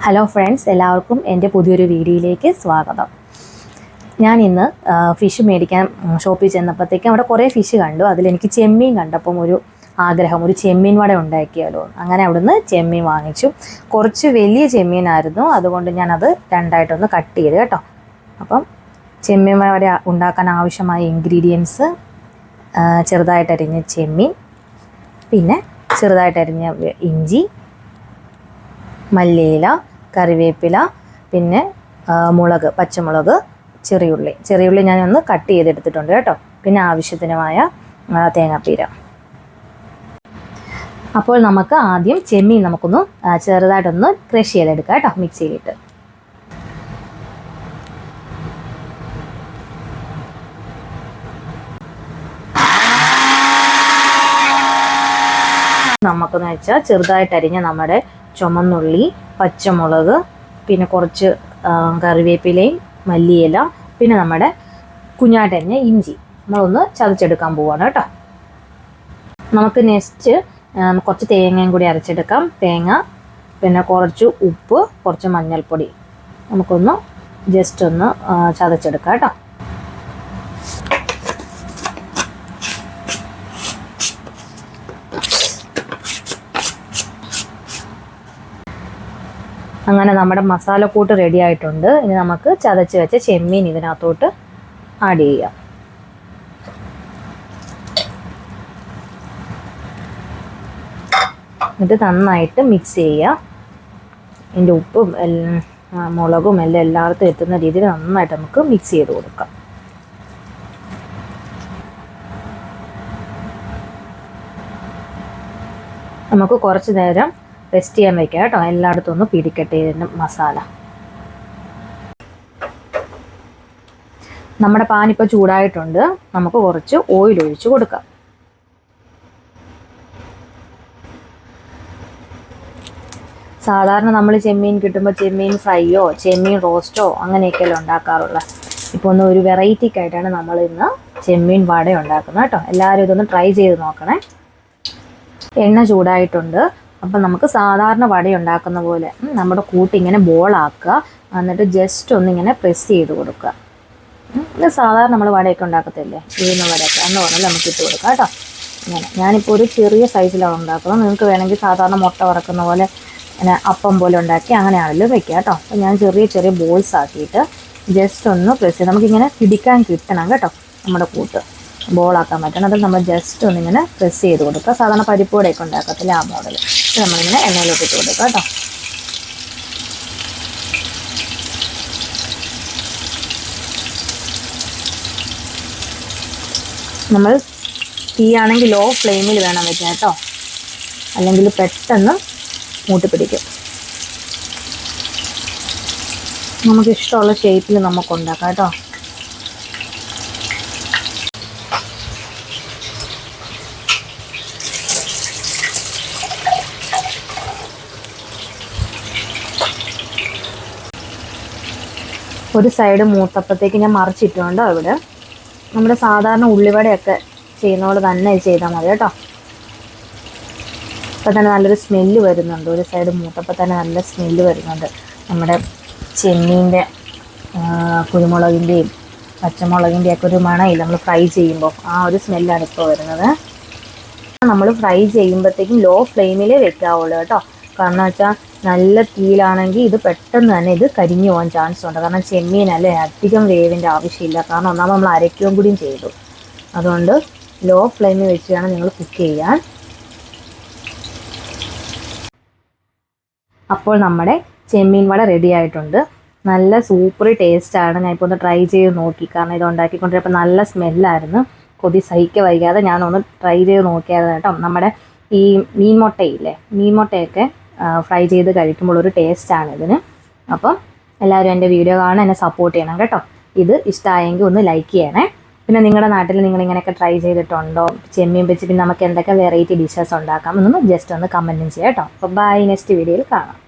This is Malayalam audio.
ഹലോ ഫ്രണ്ട്സ്, എല്ലാവർക്കും എൻ്റെ പുതിയൊരു വീഡിയോയിലേക്ക് സ്വാഗതം. ഞാൻ ഇന്ന് ഫിഷ് മേടിക്കാൻ ഷോപ്പിൽ ചെന്നപ്പോഴത്തേക്കും അവിടെ കുറേ ഫിഷ് കണ്ടു. അതിലെനിക്ക് ചെമ്മീൻ കണ്ടപ്പം ഒരു ആഗ്രഹം, ഒരു ചെമ്മീൻ വട ഉണ്ടാക്കിയാലോ. അങ്ങനെ അവിടുന്ന് ചെമ്മീൻ വാങ്ങിച്ചു. കുറച്ച് വലിയ ചെമ്മീനായിരുന്നു, അതുകൊണ്ട് ഞാനത് രണ്ടായിട്ടൊന്ന് കട്ട് ചെയ്ത് കേട്ടോ. അപ്പം ചെമ്മീൻ വട ഉണ്ടാക്കാൻ ആവശ്യമായ ഇൻഗ്രീഡിയൻസ്: ചെറുതായിട്ടരിഞ്ഞ ചെമ്മീൻ, പിന്നെ ചെറുതായിട്ടരിഞ്ഞ ഇഞ്ചി, മല്ലിയില, കറിവേപ്പില, പിന്നെ മുളക്, പച്ചമുളക്, ചെറിയുള്ളി ഞാനൊന്ന് കട്ട് ചെയ്തെടുത്തിട്ടുണ്ട് കേട്ടോ. പിന്നെ ആവശ്യത്തിനുമായ തേങ്ങാപ്പീര. അപ്പോൾ നമുക്ക് ആദ്യം ചെമ്മീൻ നമുക്കൊന്ന് ചെറുതായിട്ടൊന്ന് ക്രഷ് ചെയ്തെടുക്കാം കേട്ടോ, മിക്സിയിലിട്ട്. നമുക്കെന്ന് വെച്ചാൽ ചെറുതായിട്ടരിഞ്ഞ നമ്മുടെ ചുമന്നുള്ളി, പച്ചമുളക്, പിന്നെ കുറച്ച് കറിവേപ്പിലയും മല്ലിയില, പിന്നെ നമ്മുടെ കുഞ്ഞായിട്ടരിഞ്ഞ ഇഞ്ചി നമ്മളൊന്ന് ചതച്ചെടുക്കാൻ പോവാണ് കേട്ടോ. നമുക്ക് നെക്സ്റ്റ് കുറച്ച് തേങ്ങയും കൂടി അരച്ചെടുക്കാം. തേങ്ങ, പിന്നെ കുറച്ച് ഉപ്പ്, കുറച്ച് മഞ്ഞൾപ്പൊടി നമുക്കൊന്ന് ജസ്റ്റ് ഒന്ന് ചതച്ചെടുക്കാം കേട്ടോ. അങ്ങനെ നമ്മുടെ മസാലക്കൂട്ട് റെഡി ആയിട്ടുണ്ട്. ഇനി നമുക്ക് ചതച്ച് വെച്ച ചെമ്മീൻ ഇതിനകത്തോട്ട് ആഡ് ചെയ്യാം. എന്നിട്ട് നന്നായിട്ട് മിക്സ് ചെയ്യുക. ഇതിൻ്റെ ഉപ്പും മുളകും എല്ലാം എല്ലായിടത്തും എത്തുന്ന രീതിയിൽ നന്നായിട്ട് നമുക്ക് മിക്സ് ചെയ്ത് കൊടുക്കാം. നമുക്ക് കുറച്ച് നേരം റെസ്റ്റ് ചെയ്യാൻ വയ്ക്കുക കേട്ടോ, എല്ലായിടത്തും ഒന്ന് പിടിക്കട്ടെ ഇതിൻ്റെ മസാല. നമ്മുടെ പാൻ ഇപ്പോൾ ചൂടായിട്ടുണ്ട്. നമുക്ക് കുറച്ച് ഓയിൽ ഒഴിച്ച് കൊടുക്കാം. സാധാരണ നമ്മൾ ചെമ്മീൻ കിട്ടുമ്പോൾ ചെമ്മീൻ ഫ്രൈയോ ചെമ്മീൻ റോസ്റ്റോ അങ്ങനെയൊക്കെയല്ലേ ഉണ്ടാക്കാറുള്ളത്. ഇപ്പോൾ ഒന്ന് ഒരു വെറൈറ്റിക്കായിട്ടാണ് നമ്മൾ ഇന്ന് ചെമ്മീൻ വട ഉണ്ടാക്കുന്നത് കേട്ടോ. എല്ലാവരും ഇതൊന്ന് ട്രൈ ചെയ്ത് നോക്കണേ. എണ്ണ ചൂടായിട്ടുണ്ട്. അപ്പം നമുക്ക് സാധാരണ വട ഉണ്ടാക്കുന്ന പോലെ നമ്മുടെ കൂട്ടിങ്ങനെ ബോളാക്കുക. എന്നിട്ട് ജസ്റ്റ് ഒന്നിങ്ങനെ പ്രസ് ചെയ്ത് കൊടുക്കുക. ഇത് സാധാരണ നമ്മൾ വടയൊക്കെ ഉണ്ടാക്കത്തില്ലേ, ഉഴുന്ന വടയൊക്കെ അന്ന് പറഞ്ഞാൽ നമുക്ക് ഇട്ട് കൊടുക്കാം കേട്ടോ. ഇങ്ങനെ ഞാനിപ്പോൾ ഒരു ചെറിയ സൈസിലാണ് ഉണ്ടാക്കുന്നത്. നിങ്ങൾക്ക് വേണമെങ്കിൽ സാധാരണ മുട്ട വറക്കുന്ന പോലെ പിന്നെ അപ്പം പോലെ ഉണ്ടാക്കി അങ്ങനെയാണല്ലോ വെക്കുക കേട്ടോ. അപ്പോൾ ഞാൻ ചെറിയ ചെറിയ ബോൾസ് ആക്കിയിട്ട് ജസ്റ്റ് ഒന്ന് പ്രസ് ചെയ്ത് നമുക്കിങ്ങനെ പിടിക്കാൻ കിട്ടണം കേട്ടോ. നമ്മുടെ കൂട്ട് ബോളാക്കാൻ പറ്റണം. അത് നമ്മൾ ജസ്റ്റ് ഒന്നിങ്ങനെ പ്രസ് ചെയ്ത് കൊടുക്കുക. സാധാരണ പരിപ്പോടെയൊക്കെ ഉണ്ടാക്കത്തില്ല, ആ മോഡൽ. ഇത് നമ്മളിങ്ങനെ എണ്ണയിലോട്ട് ഇട്ട് കൊടുക്കുക കേട്ടോ. നമ്മൾ തീയാണെങ്കിൽ ലോ ഫ്ലെയിമിൽ വേണം വെക്കാൻ കേട്ടോ, അല്ലെങ്കിൽ പെട്ടെന്ന് മൂട്ടിപ്പിടിക്കും. നമുക്കിഷ്ടമുള്ള ഷേപ്പിൽ നമുക്ക് ഉണ്ടാക്കാം കേട്ടോ. ഒരു സൈഡ് മൂത്തപ്പത്തേക്ക് ഞാൻ മറിച്ചിട്ടുണ്ട്. ഇവിടെ നമ്മുടെ സാധാരണ ഉള്ളിവടയൊക്കെ ചെയ്യുന്ന പോലെ തന്നെ ചെയ്താൽ മതി കേട്ടോ. ഇപ്പം തന്നെ നല്ലൊരു സ്മെല്ല് വരുന്നുണ്ട്. ഒരു സൈഡ് മൂത്തപ്പോൾ തന്നെ നല്ല സ്മെല്ല് വരുന്നുണ്ട്. നമ്മുടെ ചെമ്മീൻ്റെ കുരുമുളകിൻ്റെയും പച്ചമുളകിൻ്റെയും ഒക്കെ ഒരു മണമില്ല നമ്മൾ ഫ്രൈ ചെയ്യുമ്പോൾ. ആ ഒരു സ്മെല്ലാണ് ഇപ്പോൾ വരുന്നത്. നമ്മൾ ഫ്രൈ ചെയ്യുമ്പോഴത്തേക്കും ലോ ഫ്ലെയിമിലേ വെക്കാവുള്ളൂ കേട്ടോ. കാരണം വെച്ചാൽ നല്ല തീയിലാണെങ്കിൽ ഇത് പെട്ടെന്ന് തന്നെ ഇത് കരിഞ്ഞു പോകാൻ ചാൻസ് ഉണ്ട്. കാരണം ചെമ്മീനല്ലേ, അധികം വേവിൻ്റെ ആവശ്യമില്ല. കാരണം ഒന്നാമത് നമ്മൾ അരയ്ക്കുകയും കൂടിയും ചെയ്തു. അതുകൊണ്ട് ലോ ഫ്ലെയിമിൽ വെച്ച് വേണം നിങ്ങൾ കുക്ക് ചെയ്യാൻ. അപ്പോൾ നമ്മുടെ ചെമ്മീൻ വട റെഡി ആയിട്ടുണ്ട്. നല്ല സൂപ്പർ ടേസ്റ്റാണ്. ഞാൻ ഇപ്പോൾ ഒന്ന് ട്രൈ ചെയ്ത് നോക്കി. കാരണം ഇത് ഉണ്ടാക്കിക്കൊണ്ടിരുന്നപ്പോൾ നല്ല സ്മെല്ലായിരുന്നു. കൊതി സഹിക്ക വൈകാതെ ഞാനൊന്ന് ട്രൈ ചെയ്ത് നോക്കിയായിരുന്നു കേട്ടോ. നമ്മുടെ ഈ മീൻ മുട്ടയില്ലേ, മീൻ മുട്ടയൊക്കെ ഫ്രൈ ചെയ്ത് കഴിക്കുമ്പോൾ ഒരു ടേസ്റ്റാണ് ഇതിന്. അപ്പം എല്ലാവരും എൻ്റെ വീഡിയോ കാണാൻ എന്നെ സപ്പോർട്ട് ചെയ്യണം കേട്ടോ. ഇത് ഇഷ്ടമായെങ്കിൽ ഒന്ന് ലൈക്ക് ചെയ്യണേ. പിന്നെ നിങ്ങളുടെ നാട്ടിൽ നിങ്ങളിങ്ങനെയൊക്കെ ട്രൈ ചെയ്തിട്ടുണ്ടോ? ചെമ്മീൻ വെച്ച് പിന്നെ നമുക്ക് എന്തൊക്കെ വെറൈറ്റി ഡിഷസ് ഉണ്ടാക്കാം എന്നൊന്ന് ജസ്റ്റ് ഒന്ന് കമൻറ്റും ചെയ്യാം കേട്ടോ. അപ്പോൾ ബൈ, നെക്സ്റ്റ് വീഡിയോയിൽ കാണാം.